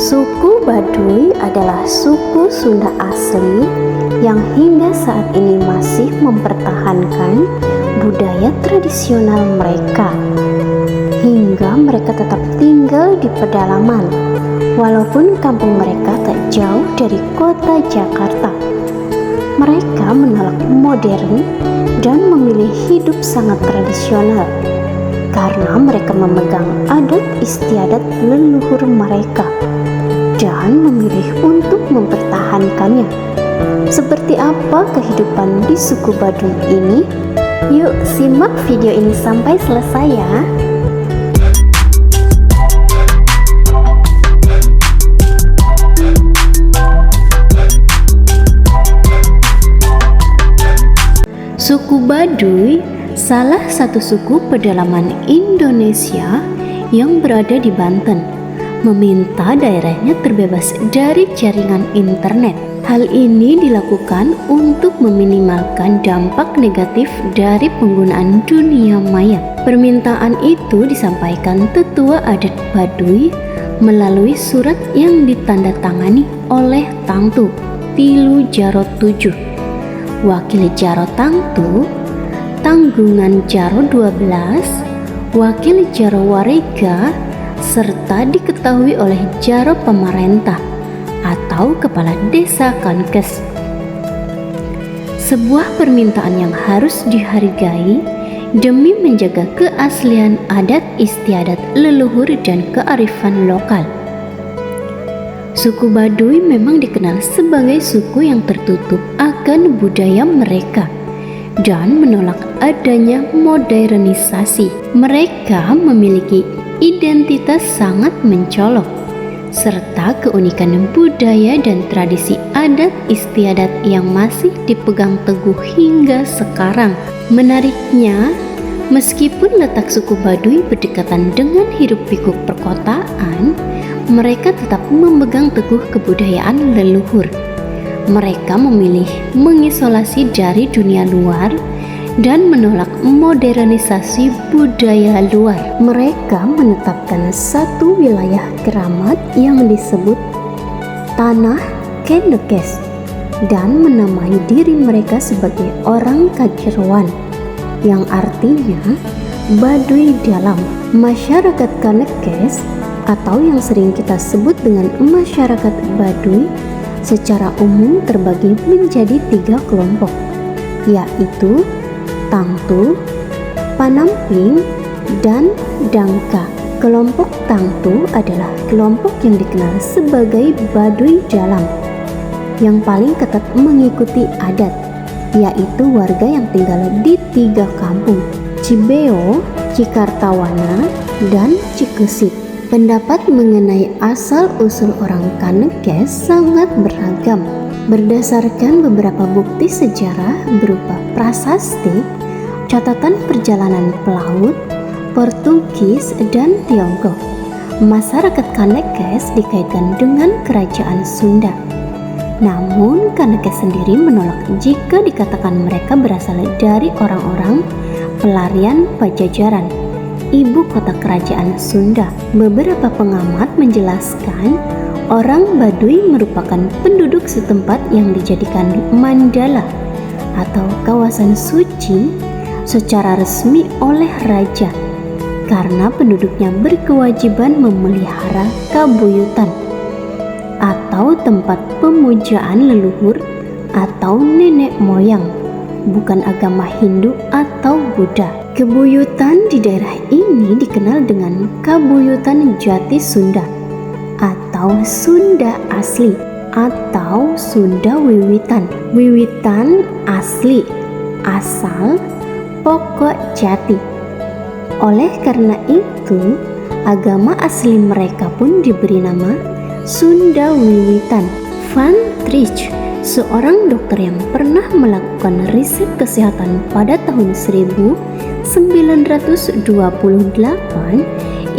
Suku Baduy adalah suku Sunda asli yang hingga saat ini masih mempertahankan budaya tradisional mereka, hingga mereka tetap tinggal di pedalaman, walaupun kampung mereka tak jauh dari kota Jakarta. Mereka menolak modern dan memilih hidup sangat tradisional, karena mereka memegang adat istiadat leluhur mereka dan memilih untuk mempertahankannya. Seperti apa kehidupan di suku Baduy ini? Yuk simak video ini sampai selesai ya. Suku Baduy salah satu suku pedalaman Indonesia yang berada di Banten, meminta daerahnya terbebas dari jaringan internet. Hal ini dilakukan untuk meminimalkan dampak negatif dari penggunaan dunia maya. Permintaan itu disampaikan tetua adat Baduy melalui surat yang ditandatangani oleh Tangtu Tilu Jaro 7, Wakil Jaro Tangtu, Tanggungan Jaro 12, Wakil Jaro Warega, serta diketahui oleh Jaro Pemerintah atau Kepala Desa Kankes. Sebuah permintaan yang harus dihargai demi menjaga keaslian adat istiadat leluhur dan kearifan lokal. Suku Baduy memang dikenal sebagai suku yang tertutup akan budaya mereka dan menolak adanya modernisasi. Mereka memiliki identitas sangat mencolok, serta keunikan budaya dan tradisi adat istiadat yang masih dipegang teguh hingga sekarang. Menariknya, meskipun letak suku Baduy berdekatan dengan hiruk-pikuk perkotaan, mereka tetap memegang teguh kebudayaan leluhur. Mereka memilih mengisolasi dari dunia luar dan menolak modernisasi budaya luar. Mereka menetapkan satu wilayah keramat yang disebut Tanah Kendekes dan menamai diri mereka sebagai orang Kajerwan, yang artinya Baduy dalam. Masyarakat Kanekes atau yang sering kita sebut dengan masyarakat Baduy secara umum terbagi menjadi 3 kelompok, yaitu Tangtu, Panamping, dan Dangka. Kelompok Tangtu adalah kelompok yang dikenal sebagai Baduy dalam, yang paling ketat mengikuti adat, yaitu warga yang tinggal di 3 kampung, Cibeo, Cikartawana, dan Cikesit. Pendapat mengenai asal-usul orang Kanekes sangat beragam. Berdasarkan beberapa bukti sejarah berupa prasasti, catatan perjalanan pelaut, Portugis, dan Tiongkok, masyarakat Kanekes dikaitkan dengan kerajaan Sunda. Namun Kanekes sendiri menolak jika dikatakan mereka berasal dari orang-orang pelarian Pajajaran, ibu kota kerajaan Sunda. Beberapa pengamat menjelaskan orang Baduy merupakan penduduk setempat yang dijadikan mandala atau kawasan suci secara resmi oleh raja, karena penduduknya berkewajiban memelihara kabuyutan atau tempat pemujaan leluhur atau nenek moyang, bukan agama Hindu atau Buddha. Kabuyutan di daerah ini dikenal dengan Kabuyutan Jati Sunda atau Sunda asli atau Sunda Wiwitan. Wiwitan asli, asal, pokok jati. Oleh karena itu, agama asli mereka pun diberi nama Sunda Wiwitan. Van Trich, seorang dokter yang pernah melakukan riset kesehatan pada tahun 1928,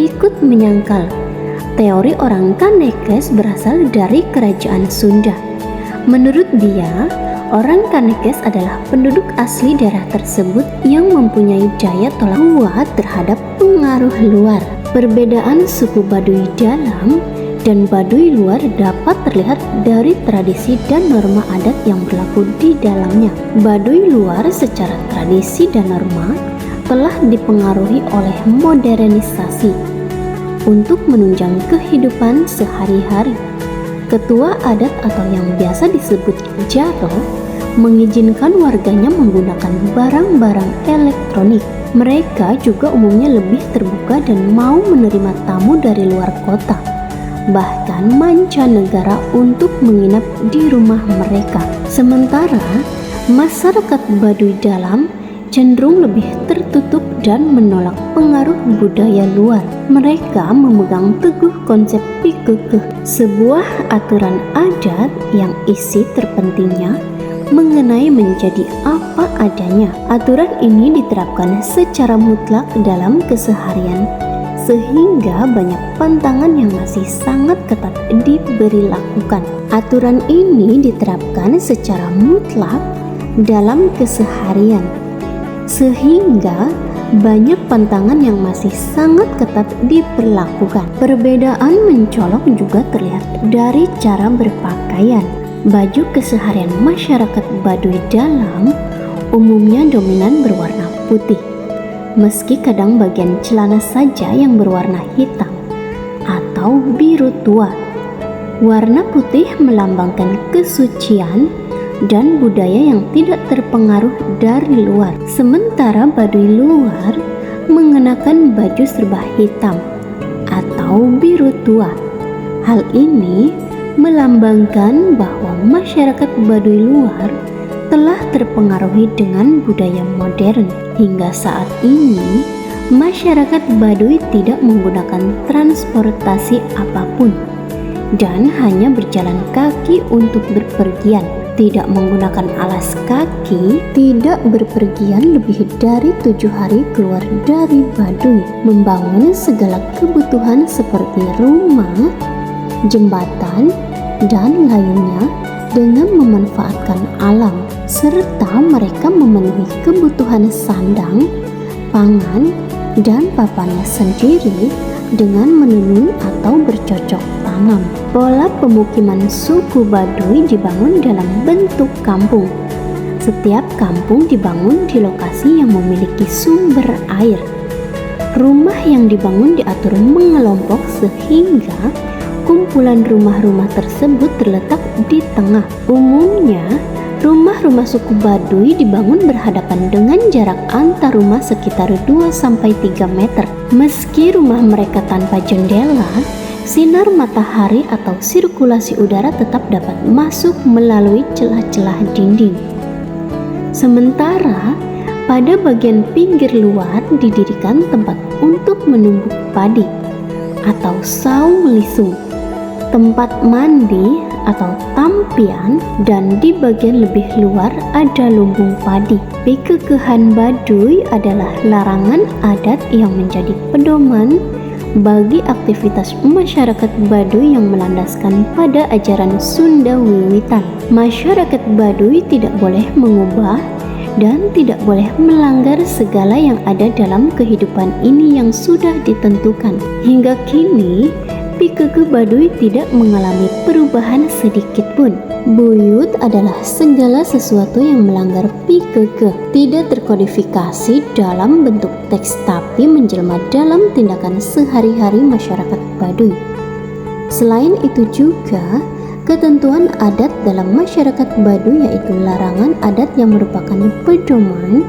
ikut menyangkal teori orang Kanekes berasal dari kerajaan Sunda. Menurut dia, orang Kanekes adalah penduduk asli daerah tersebut yang mempunyai daya tolak kuat terhadap pengaruh luar. Perbedaan suku Baduy dalam dan Baduy luar dapat terlihat dari tradisi dan norma adat yang berlaku di dalamnya. Baduy luar secara tradisi dan norma telah dipengaruhi oleh modernisasi untuk menunjang kehidupan sehari-hari. Ketua adat atau yang biasa disebut jaro mengizinkan warganya menggunakan barang-barang elektronik. Mereka juga umumnya lebih terbuka dan mau menerima tamu dari luar kota, bahkan mancanegara untuk menginap di rumah mereka. Sementara masyarakat Baduy dalam cenderung lebih tertutup dan menolak pengaruh budaya luar. Mereka memegang teguh konsep pikekeh, sebuah aturan adat yang isi terpentingnya mengenai menjadi apa adanya. Aturan ini diterapkan secara mutlak dalam keseharian, sehingga banyak pantangan yang masih sangat ketat diberi lakukan. Aturan ini diterapkan secara mutlak dalam keseharian, sehingga banyak pantangan yang masih sangat ketat diperlakukan. Perbedaan mencolok juga terlihat dari cara berpakaian. Baju keseharian masyarakat Baduy dalam umumnya dominan berwarna putih, meski kadang bagian celana saja yang berwarna hitam atau biru tua. Warna putih melambangkan kesucian dan budaya yang tidak terpengaruh dari luar. Sementara Baduy luar mengenakan baju serba hitam atau biru tua. Hal ini melambangkan bahwa masyarakat Baduy luar telah terpengaruhi dengan budaya modern. Hingga saat ini, masyarakat Baduy tidak menggunakan transportasi apapun dan hanya berjalan kaki untuk berpergian, tidak menggunakan alas kaki, tidak berpergian lebih dari 7 hari keluar dari Baduy, membangun segala kebutuhan seperti rumah, jembatan, dan lainnya dengan memanfaatkan alam, serta mereka memenuhi kebutuhan sandang, pangan, dan papannya sendiri dengan menenun atau bercocok tanam. Pola pemukiman suku Baduy dibangun dalam bentuk kampung. Setiap kampung dibangun di lokasi yang memiliki sumber air. Rumah yang dibangun diatur mengelompok sehingga kumpulan rumah-rumah tersebut terletak di tengah. Umumnya, rumah-rumah suku Baduy dibangun berhadapan dengan jarak antar rumah sekitar 2-3 meter. Meski rumah mereka tanpa jendela, sinar matahari atau sirkulasi udara tetap dapat masuk melalui celah-celah dinding. Sementara, pada bagian pinggir luar didirikan tempat untuk menumbuk padi atau saung lisung, tempat mandi atau tampian, dan di bagian lebih luar ada lumbung padi. Pikekehan Baduy adalah larangan adat yang menjadi pedoman bagi aktivitas masyarakat Baduy yang melandaskan pada ajaran Sunda Wiwitan. Masyarakat Baduy tidak boleh mengubah dan tidak boleh melanggar segala yang ada dalam kehidupan ini yang sudah ditentukan. Hingga kini, Pikekeh Baduy tidak mengalami perubahan sedikit pun. Buyut adalah segala sesuatu yang melanggar pikekeh, tidak terkodifikasi dalam bentuk teks tapi menjelma dalam tindakan sehari-hari masyarakat Baduy. Selain itu juga, ketentuan adat dalam masyarakat Baduy yaitu larangan adat yang merupakan pedoman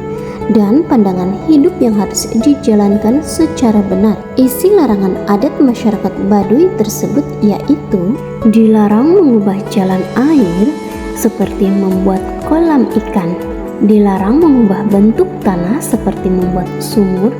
dan pandangan hidup yang harus dijalankan secara benar. Isi larangan adat masyarakat Baduy tersebut yaitu dilarang mengubah jalan air seperti membuat kolam ikan, dilarang mengubah bentuk tanah seperti membuat sumur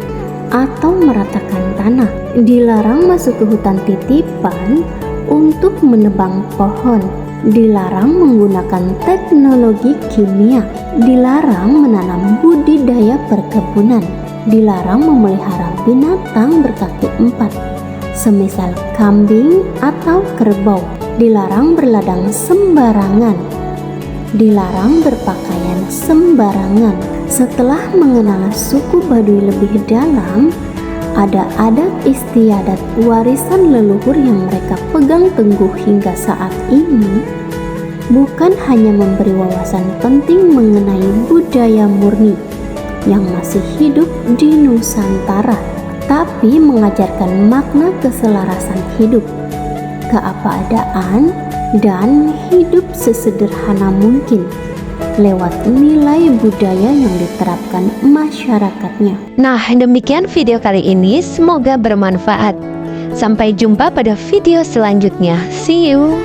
atau meratakan tanah, dilarang masuk ke hutan titipan untuk menebang pohon, dilarang menggunakan teknologi kimia, dilarang menanam budidaya perkebunan, dilarang memelihara binatang berkaki 4, semisal kambing atau kerbau, dilarang berladang sembarangan, dilarang berpakaian sembarangan. Setelah mengenal suku Baduy lebih dalam, ada adat istiadat warisan leluhur yang mereka pegang teguh hingga saat ini, bukan hanya memberi wawasan penting mengenai budaya murni yang masih hidup di Nusantara, tapi mengajarkan makna keselarasan hidup, keapadaan, dan hidup sesederhana mungkin lewat nilai budaya yang diterapkan masyarakatnya. Nah, demikian video kali ini, semoga bermanfaat. Sampai jumpa pada video selanjutnya. See you!